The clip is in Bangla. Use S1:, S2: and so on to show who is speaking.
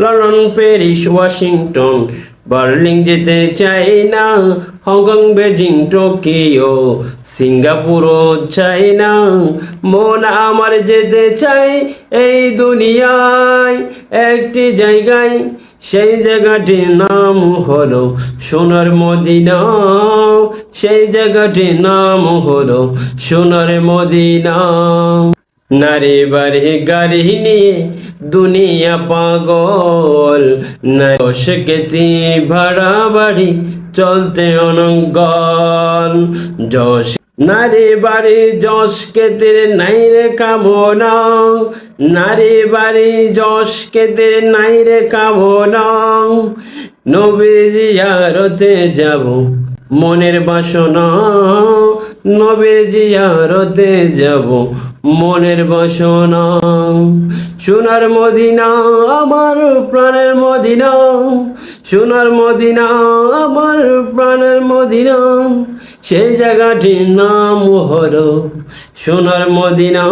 S1: লন্ডন, প্যারিস, ওয়াশিংটন, বার্লিন যেতে চাই না, হংকং, বেজিং, টোকিও, সিঙ্গাপুরও চাই না। মন আমার যেতে চাই এই দুনিয়ায় একটি জায়গায়, সেই জায়গাটির নাম হলো সোনার মদিনা। সেই জায়গাটির নাম হলো সোনার মদিনা। নারী বাড়ি গাড়ি নিয়ে দুনিয়া পাগল, কেতি ভাড়া বাড়ি চলতে অনঙ্গল। যশ নারী বাড়ি যশ কেতের নাই রে কামনা, নারী বাড়ি যশ কেতের নাই রে কামনা। নবীর জিয়ারতে যাব মনের বাসনা, নবীর জিয়ারতে যাব মনের বাসনা। সোনার মদিনা আমার প্রাণের মদিনা, সোনার মদিনা আমার প্রাণের মদিনা। সেই জায়গাটির নাম হলো সোনার মদিনা।